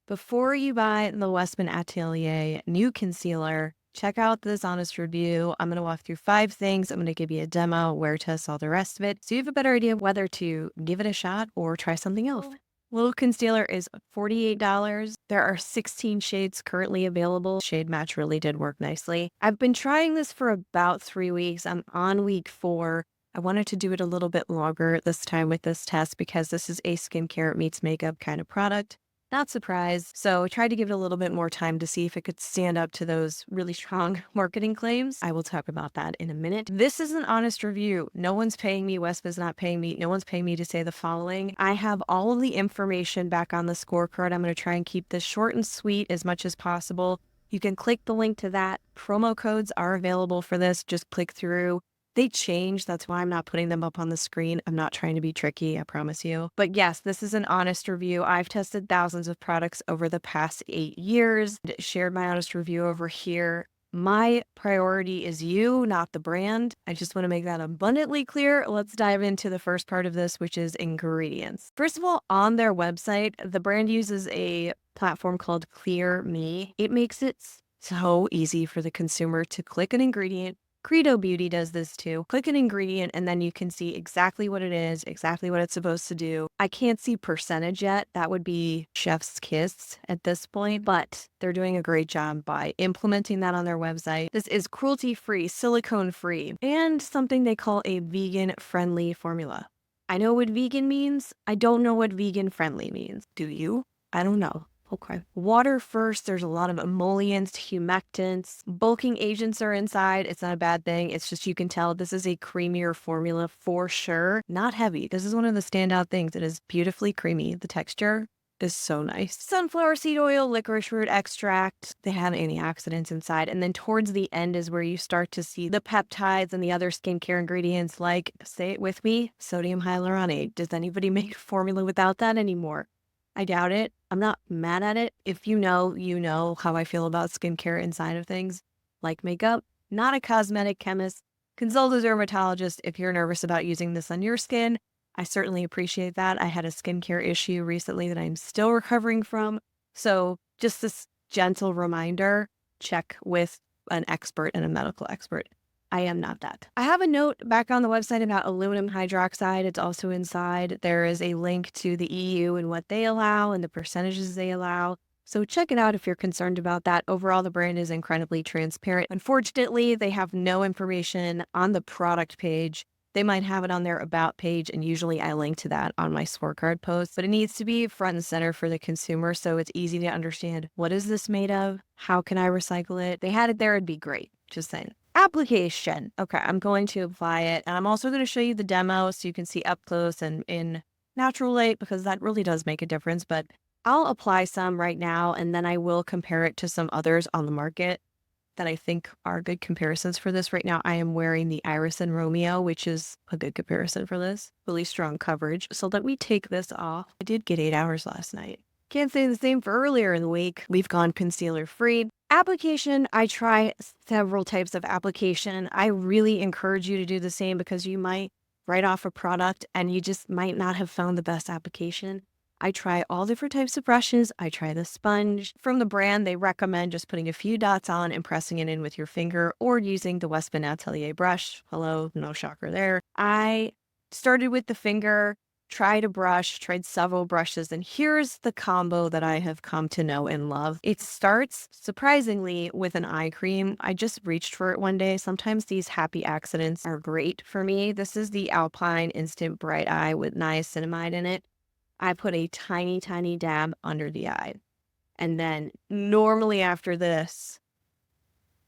Before you buy the Westman Atelier new concealer, check out this honest review. I'm going to walk through 5 things. I'm going to give you a demo, wear test, all the rest of it. So you have a better idea of whether to give it a shot or try something else. Little concealer is $48. There are 16 shades currently available. Shade match really did work nicely. I've been trying this for about 3 weeks. I'm on week 4. I wanted to do it a little bit longer this time with this test because this is a skincare meets makeup kind of product. Not surprised. So I tried to give it a little bit more time to see if it could stand up to those really strong marketing claims. I will talk about that in a minute. This is an honest review. No one's paying me. Westman's not paying me. No one's paying me to say the following. I have all of the information back on the scorecard. I'm going to try and keep this short and sweet as much as possible. You can click the link to that. Promo codes are available for this. Just click through. They change. That's why I'm not putting them up on the screen. I'm not trying to be tricky, I promise you. But yes, this is an honest review. I've tested thousands of products over the past 8 years, shared my honest review over here. My priority is you, not the brand. I just want to make that abundantly clear. Let's dive into the first part of this, which is ingredients. First of all, on their website, the brand uses a platform called Clear Me. It makes it so easy for the consumer to click an ingredient. Credo Beauty does this too. Click an ingredient and then you can see exactly what it is, exactly what it's supposed to do. I can't see percentage yet. That would be chef's kiss at this point, but they're doing a great job by implementing that on their website. This is cruelty-free, silicone-free, and something they call a vegan-friendly formula. I know what vegan means. I don't know what vegan-friendly means. Do you? I don't know. Okay. Water first. There's a lot of emollients, humectants, bulking agents are inside. It's not a bad thing. It's just you can tell this is a creamier formula for sure. Not heavy. This is one of the standout things. It is beautifully creamy. The texture is so nice. Sunflower seed oil, licorice root extract. They have antioxidants inside. And then towards the end is where you start to see the peptides and the other skincare ingredients like, say it with me, sodium hyaluronate. Does anybody make a formula without that anymore? I doubt it. I'm not mad at it. If you know how I feel about skincare inside of things. Like makeup, not a cosmetic chemist. Consult a dermatologist if you're nervous about using this on your skin. I certainly appreciate that. I had a skincare issue recently that I'm still recovering from. So just this gentle reminder, check with an expert and a medical expert. I am not that. I have a note back on the website about aluminum hydroxide. It's also inside. There is a link to the EU and what they allow and the percentages they allow. So check it out if you're concerned about that. Overall, the brand is incredibly transparent. Unfortunately, they have no information on the product page. They might have it on their about page, and usually I link to that on my scorecard post, but it needs to be front and center for the consumer so it's easy to understand what is this made of? How can I recycle it? If they had it there, it'd be great. Just saying. Application. Okay, I'm going to apply it, and I'm also going to show you the demo so you can see up close and in natural light because that really does make a difference, but I'll apply some right now, and then I will compare it to some others on the market that I think are good comparisons for this. Right now, I am wearing the Iris and Romeo, which is a good comparison for this. Really strong coverage. So let me take this off. I did get 8 hours last night. Can't say the same for earlier in the week. We've gone concealer free. Application, I try several types of application. I really encourage you to do the same because you might write off a product and you just might not have found the best application. I try all different types of brushes. I try the sponge. From the brand, they recommend just putting a few dots on and pressing it in with your finger or using the Westman Atelier brush. Hello, no shocker there. I started with the finger, tried a brush, tried several brushes, and here's the combo that I have come to know and love. It starts, surprisingly, with an eye cream. I just reached for it one day. Sometimes these happy accidents are great for me. This is the Alpine Instant Bright Eye with niacinamide in it. I put a tiny, tiny dab under the eye. And then normally after this,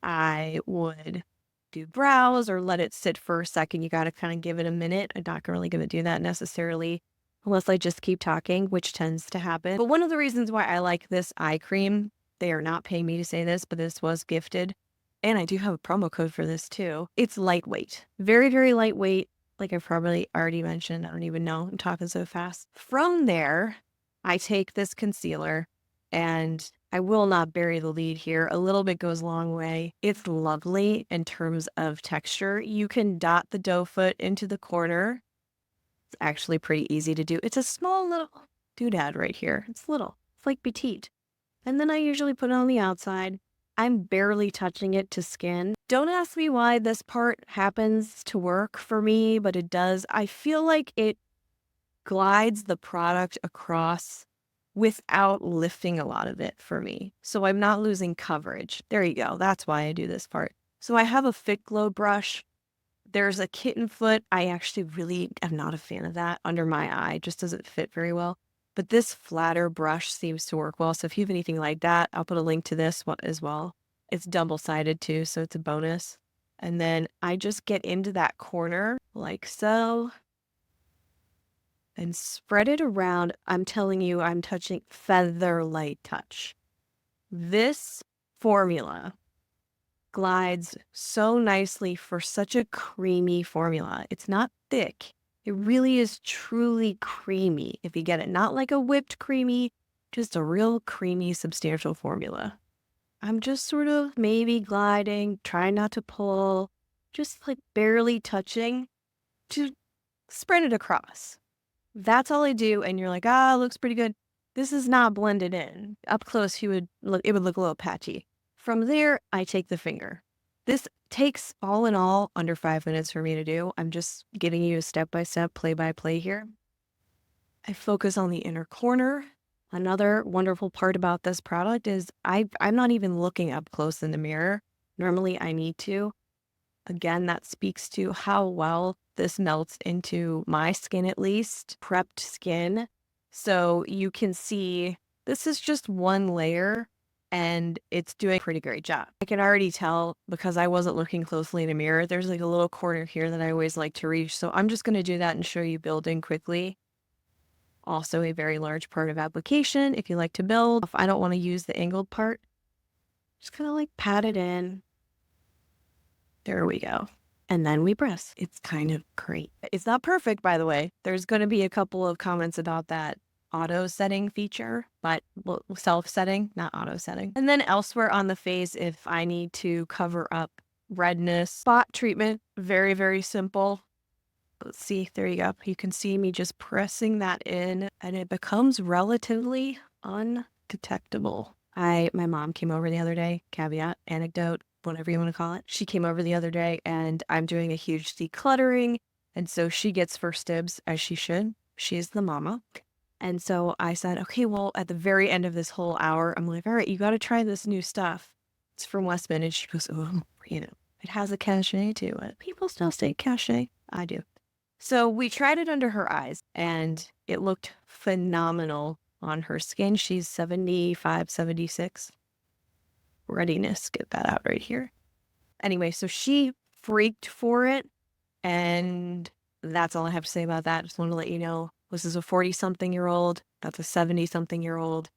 I would do brows or let it sit for a second. You got to kind of give it a minute. I'm not really going to do that necessarily unless I just keep talking, which tends to happen. But one of the reasons why I like this eye cream, they are not paying me to say this, but this was gifted. And I do have a promo code for this too. It's lightweight, very, very lightweight. Like I've probably already mentioned, I don't even know, I'm talking so fast. From there, I take this concealer and I will not bury the lead here. A little bit goes a long way. It's lovely in terms of texture. You can dot the doe foot into the corner. It's actually pretty easy to do. It's a small little doodad right here. It's little. It's like petite. And then I usually put it on the outside. I'm barely touching it to skin. Don't ask me why this part happens to work for me, but it does. I feel like it glides the product across without lifting a lot of it for me. So I'm not losing coverage. There you go. That's why I do this part. So I have a Fit Glow brush. There's a kitten foot. I actually really am not a fan of that under my eye. It just doesn't fit very well. But this flatter brush seems to work well. So if you have anything like that, I'll put a link to this one as well. It's double-sided too, so it's a bonus. And then I just get into that corner like so and spread it around. I'm telling you, I'm touching feather light touch. This formula glides so nicely for such a creamy formula. It's not thick. It really is truly creamy if you get it. Not like a whipped creamy, just a real creamy, substantial formula. I'm just sort of maybe gliding, trying not to pull, just like barely touching to spread it across. That's all I do. And you're like, ah, it looks pretty good. This is not blended in. Up close, it would look a little patchy. From there, I take the finger. This takes all in all under 5 minutes for me to do. I'm just giving you a step-by-step, play-by-play here. I focus on the inner corner. Another wonderful part about this product is I'm not even looking up close in the mirror. Normally I need to. Again, that speaks to how well this melts into my skin, at least, prepped skin. So you can see this is just one layer and it's doing a pretty great job. I can already tell because I wasn't looking closely in a mirror. There's like a little corner here that I always like to reach. So I'm just going to do that and show you building quickly. Also a very large part of application. If you like to build, if I don't want to use the angled part, just kind of like pat it in. There we go. And then we press. It's kind of great. It's not perfect, by the way. There's going to be a couple of comments about that auto setting feature, but self setting, not auto setting. And then elsewhere on the face, if I need to cover up redness, spot treatment, very, very simple. Let's see, there you go. You can see me just pressing that in and it becomes relatively undetectable. My mom came over the other day, caveat, anecdote, whatever you want to call it. She came over the other day and I'm doing a huge decluttering. And so she gets first dibs as she should. She's the mama. And so I said, okay, well, at the very end of this whole hour, I'm like, all right, you got to try this new stuff. It's from Westman. And she goes, oh, it has a cachet to it. People still say cachet. I do. So we tried it under her eyes and it looked phenomenal on her skin. She's 75, 76. Readiness, get that out right here. Anyway, so she freaked for it. And that's all I have to say about that. Just want to let you know, this is a 40-something-year-old. That's a 70-something-year-old.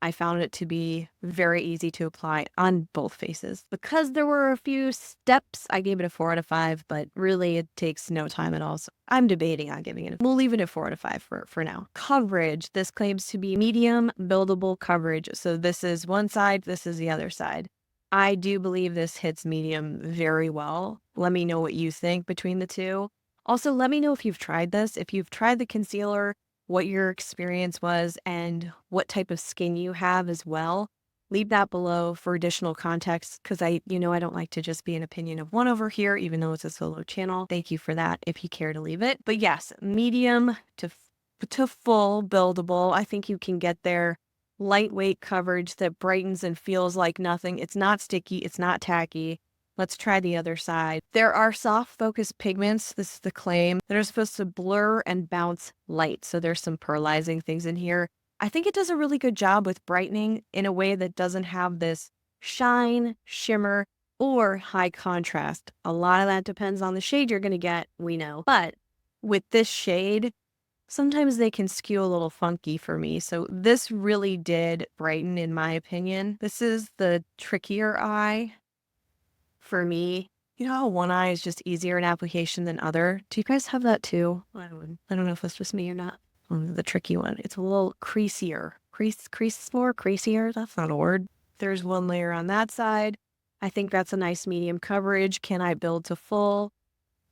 I found it to be very easy to apply on both faces. Because there were a few steps, I gave it a 4 out of 5, but really it takes no time at all. So I'm debating on giving it. We'll leave it at 4 out of 5 for now. Coverage. This claims to be medium buildable coverage. So this is one side, this is the other side. I do believe this hits medium very well. Let me know what you think between the two. Also, let me know if you've tried this. If you've tried the concealer, what your experience was, and what type of skin you have as well. Leave that below for additional context because I don't like to just be an opinion of one over here, even though it's a solo channel. Thank you for that if you care to leave it. But yes, medium to full buildable. I think you can get there. Lightweight coverage that brightens and feels like nothing. It's not sticky. It's not tacky. Let's try the other side. There are soft focus pigments, this is the claim, that are supposed to blur and bounce light. So there's some pearlizing things in here. I think it does a really good job with brightening in a way that doesn't have this shine, shimmer, or high contrast. A lot of that depends on the shade you're going to get, we know. But with this shade, sometimes they can skew a little funky for me. So this really did brighten, in my opinion. This is the trickier eye. For me, you know how one eye is just easier in application than other? Do you guys have that too? I don't know if it's just me or not. The tricky one. It's a little creasier. Crease more? Creasier? That's not a word. There's one layer on that side. I think that's a nice medium coverage. Can I build to full?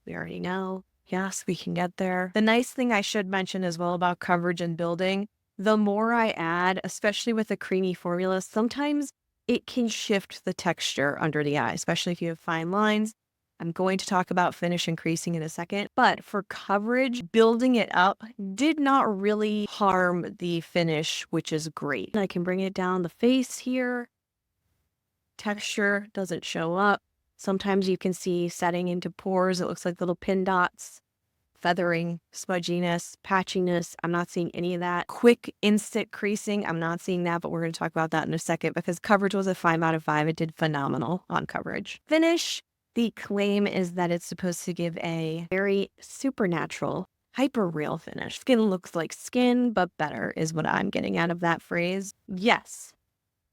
We already know. Yes, we can get there. The nice thing I should mention as well about coverage and building, The more I add, especially with a creamy formula, sometimes it can shift the texture under the eye, especially if you have fine lines. I'm going to talk about finish and creasing in a second, but for coverage, building it up did not really harm the finish, which is great. I can bring it down the face here. Texture doesn't show up. Sometimes you can see setting into pores. It looks like little pin dots. Feathering, smudginess, patchiness. I'm not seeing any of that. Quick, instant creasing. I'm not seeing that, but we're going to talk about that in a second because coverage was a 5 out of 5. It did phenomenal on coverage. Finish. The claim is that it's supposed to give a very supernatural, hyper real finish. Skin looks like skin, but better is what I'm getting out of that phrase. Yes,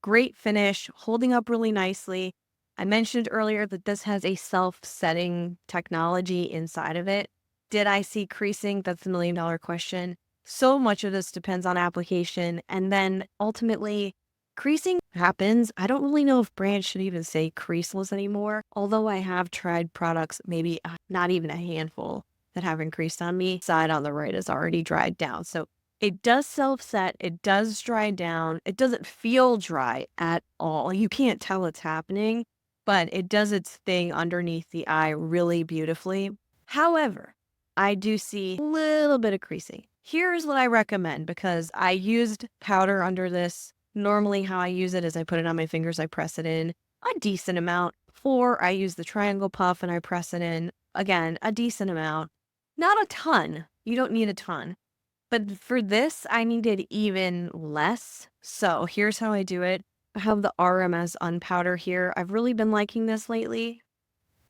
great finish, holding up really nicely. I mentioned earlier that this has a self-setting technology inside of it. Did I see creasing? That's the million-dollar question. So much of this depends on application. And then ultimately, creasing happens. I don't really know if brands should even say creaseless anymore, although I have tried products, maybe not even a handful, that haven't creased on me. Side on the right is already dried down. So it does self-set. It does dry down. It doesn't feel dry at all. You can't tell it's happening, but it does its thing underneath the eye really beautifully. However, I do see a little bit of creasing. Here's what I recommend because I used powder under this. Normally how I use it is I put it on my fingers, I press it in a decent amount, or I use the triangle puff and I press it in, again, a decent amount. Not a ton. You don't need a ton. But for this, I needed even less. So here's how I do it. I have the RMS Unpowder here. I've really been liking this lately.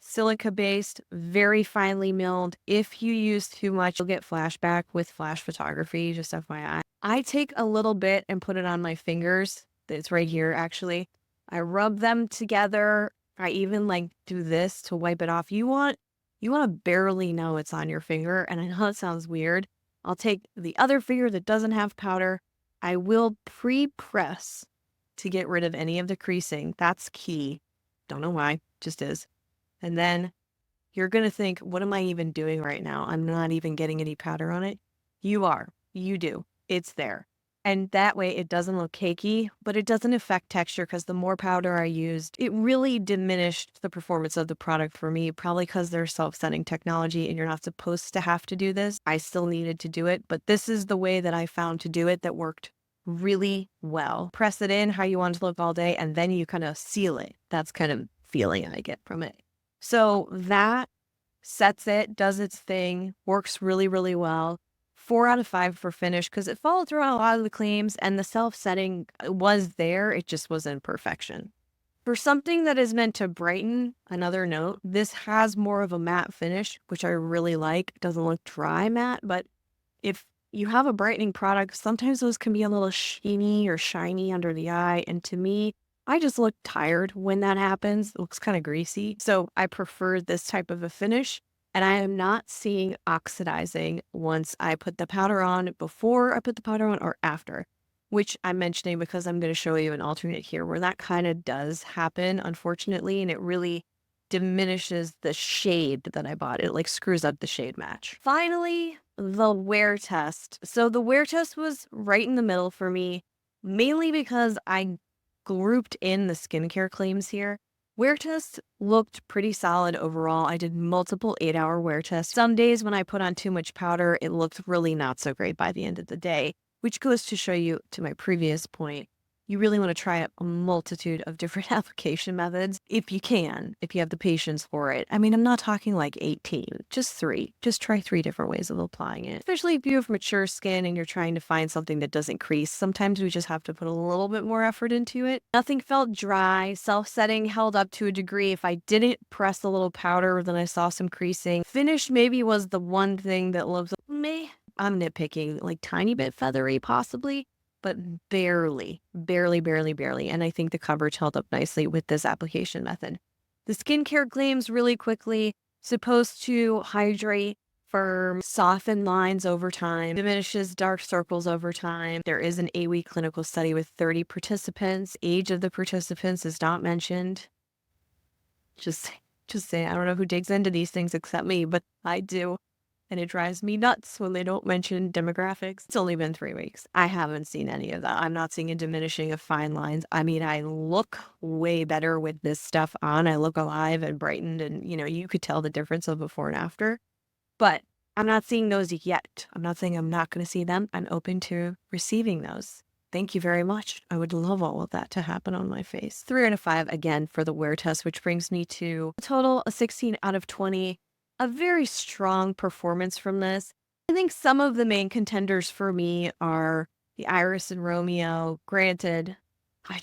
Silica-based, very finely milled. If you use too much, you'll get flashback with flash photography, just FYI. I take a little bit and put it on my fingers. It's right here, actually. I rub them together. I even like do this to wipe it off. You want to barely know it's on your finger, and I know it sounds weird. I'll take the other finger that doesn't have powder. I will pre-press to get rid of any of the creasing. That's key. Don't know why, just is. And then you're going to think, what am I even doing right now? I'm not even getting any powder on it. You are. You do. It's there. And that way it doesn't look cakey, but it doesn't affect texture because the more powder I used, it really diminished the performance of the product for me, probably because they're self-setting technology and you're not supposed to have to do this. I still needed to do it, but this is the way that I found to do it that worked really well. Press it in how you want it to look all day, and then you kind of seal it. That's kind of feeling I get from it. So that sets it, does its thing, works really, really well. 4 out of 5 for finish because it followed through on a lot of the claims and the self-setting was there. It just wasn't perfection. For something that is meant to brighten, another note, this has more of a matte finish, which I really like. It doesn't look dry matte, but if you have a brightening product, sometimes those can be a little sheeny or shiny under the eye. And to me, I just look tired when that happens. It looks kind of greasy. So I prefer this type of a finish. And I am not seeing oxidizing once I put the powder on, before I put the powder on, or after, which I'm mentioning because I'm going to show you an alternate here where that kind of does happen, unfortunately, and it really diminishes the shade that I bought. It like screws up the shade match. Finally, the wear test. So the wear test was right in the middle for me, mainly because I grouped in the skincare claims here. Wear tests looked pretty solid overall. I did multiple 8-hour wear tests. Some days when I put on too much powder, it looked really not so great by the end of the day, which goes to show you, to my previous point, you really want to try out a multitude of different application methods if you can, if you have the patience for it. I mean, I'm not talking like 18, just 3. Just try 3 different ways of applying it. Especially if you have mature skin and you're trying to find something that doesn't crease. Sometimes we just have to put a little bit more effort into it. Nothing felt dry. Self-setting held up to a degree. If I didn't press a little powder, then I saw some creasing. Finish maybe was the one thing that looked meh. I'm nitpicking, like tiny bit feathery possibly, but barely. And I think the coverage held up nicely with this application method. The skincare claims really quickly, supposed to hydrate, firm, soften lines over time, diminishes dark circles over time. There is an 8-week clinical study with 30 participants. Age of the participants is not mentioned. Just say, I don't know who digs into these things except me, but I do. And it drives me nuts when they don't mention demographics. It's only been 3 weeks. I haven't seen any of that. I'm not seeing a diminishing of fine lines. I mean, I look way better with this stuff on. I look alive and brightened, and you could tell the difference of before and after. But I'm not seeing those yet. I'm not saying I'm not going to see them. I'm open to receiving those. Thank you very much. I would love all of that to happen on my face. 3 out of 5 again for the wear test, which brings me to a total of 16 out of 20. A very strong performance from this. I think some of the main contenders for me are the Iris and Romeo. Granted, I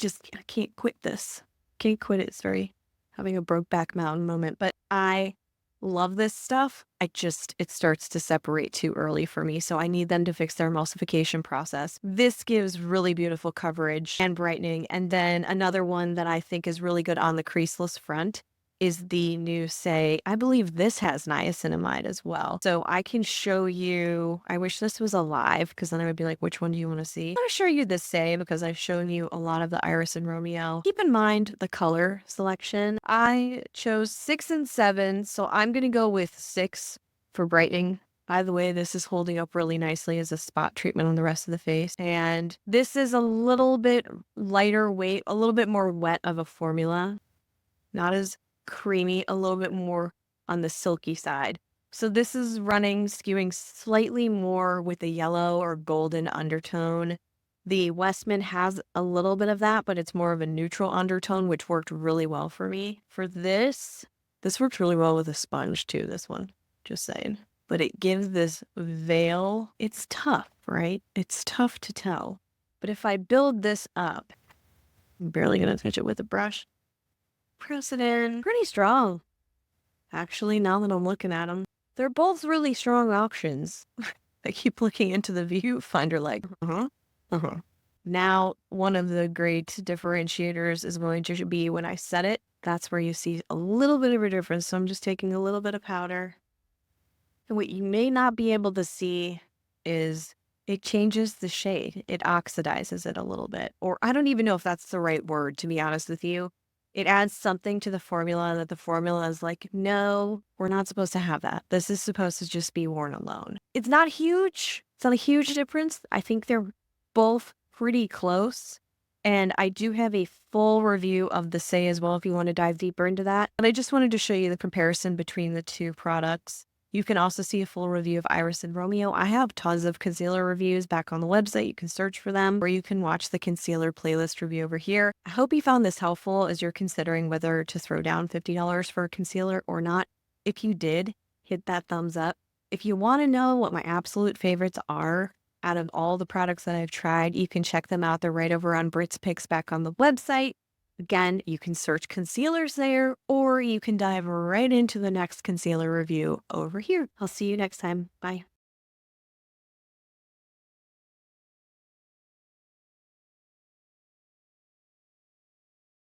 can't quit this. Can't quit it. It's very having a Brokeback Mountain moment, but I love this stuff. It starts to separate too early for me. So I need them to fix their emulsification process. This gives really beautiful coverage and brightening. And then another one that I think is really good on the creaseless front is the new Saie. I believe this has niacinamide as well. So I can show you, I wish this was alive because then I would be like, which one do you want to see? I'm going to show you the Saie because I've shown you a lot of the Iris and Romeo. Keep in mind the color selection. I chose 6 and 7, so I'm going to go with 6 for brightening. By the way, this is holding up really nicely as a spot treatment on the rest of the face. And this is a little bit lighter weight, a little bit more wet of a formula. Not as creamy, a little bit more on the silky side. So this is skewing slightly more with a yellow or golden undertone. The Westman has a little bit of that, but it's more of a neutral undertone, which worked really well for me. For this worked really well with a sponge too, this one, just saying. But it gives this veil. It's tough, right? It's tough to tell. But if I build this up, I'm barely going to touch it with a brush. Press it in. Pretty strong. Actually, now that I'm looking at them, they're both really strong options. I keep looking into the viewfinder like, Now, one of the great differentiators is going to be when I set it. That's where you see a little bit of a difference. So I'm just taking a little bit of powder. And what you may not be able to see is it changes the shade. It oxidizes it a little bit. Or I don't even know if that's the right word, to be honest with you. It adds something to the formula that the formula is like, no, we're not supposed to have that. This is supposed to just be worn alone. It's not huge. It's not a huge difference. I think they're both pretty close. And I do have a full review of the Saie as well if you want to dive deeper into that. But I just wanted to show you the comparison between the two products. You can also see a full review of Iris and Romeo. I have tons of concealer reviews back on the website. You can search for them, or you can watch the concealer playlist review over here. I hope you found this helpful as you're considering whether to throw down $50 for a concealer or not. If you did, hit that thumbs up. If you want to know what my absolute favorites are out of all the products that I've tried, you can check them out. They're right over on Britt's Picks back on the website. Again, you can search concealers there, or you can dive right into the next concealer review over here. I'll see you next time. Bye.